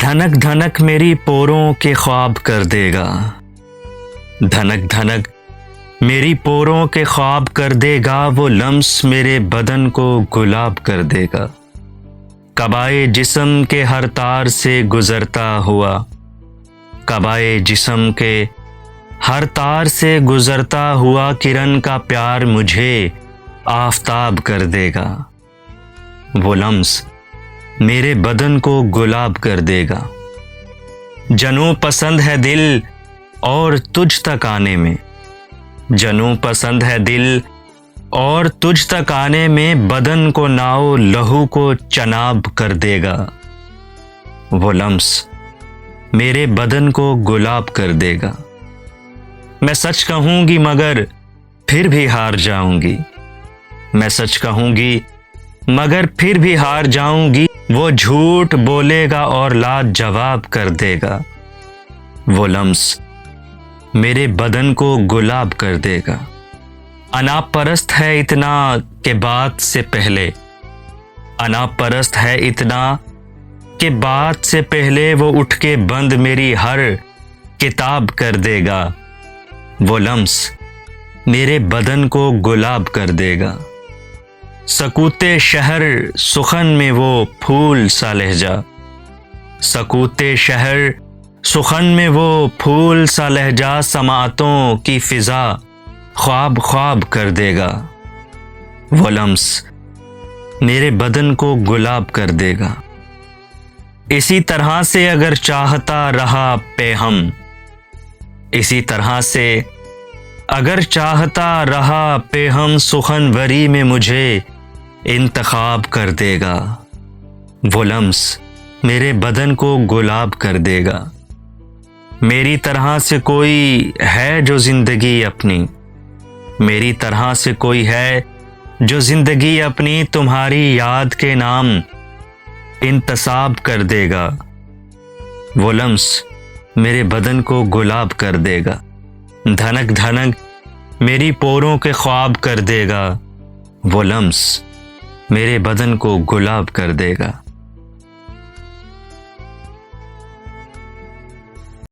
دھنک دھنک میری پوروں کے خواب کر دے گا، دھنک دھنک میری پوروں کے خواب کر دے گا، وہ لمس میرے بدن کو گلاب کر دے گا۔ قبائے جسم کے ہر تار سے گزرتا ہوا، قبائے جسم کے ہر تار سے گزرتا ہوا، کرن کا پیار مجھے آفتاب کر دے گا۔ وہ لمس میرے بدن کو گلاب کر دے گا۔ جنوں پسند ہے دل اور تجھ تک آنے میں، جنوں پسند ہے دل اور تجھ تک آنے میں، بدن کو ناؤ لہو کو چناب کر دے گا۔ وہ لمس میرے بدن کو گلاب کر دے گا۔ میں سچ کہوں گی مگر پھر بھی ہار جاؤں گی، میں سچ کہوں گی مگر پھر بھی ہار جاؤں گی، وہ جھوٹ بولے گا اور لاجواب کر دے گا۔ وہ لمس میرے بدن کو گلاب کر دے گا۔ انا پرست ہے اتنا کہ بات سے پہلے، انا پرست ہے اتنا کہ بات سے پہلے، وہ اٹھ کے بند میری ہر کتاب کر دے گا۔ وہ لمس میرے بدن کو گلاب کر دے گا۔ سکوت شہر سخن میں وہ پھول سا لہجہ، سکوت شہر سخن میں وہ پھول سا لہجہ، سماعتوں کی فضا خواب خواب کر دے گا۔ وہ لمس میرے بدن کو گلاب کر دے گا۔ اسی طرح سے اگر چاہتا رہا پہ ہم، اسی طرح سے اگر چاہتا رہا پہ ہم، سخن وری میں مجھے انتخاب کر دے گا۔ وہ لمس میرے بدن کو گلاب کر دے گا۔ میری طرح سے کوئی ہے جو زندگی اپنی، میری طرح سے کوئی ہے جو زندگی اپنی، تمہاری یاد کے نام انتصاب کر دے گا۔ وہ لمس میرے بدن کو گلاب کر دے گا۔ دھنک دھنک میری پوروں کے خواب کر دے گا، وہ لمس میرے بدن کو گلاب کر دے گا۔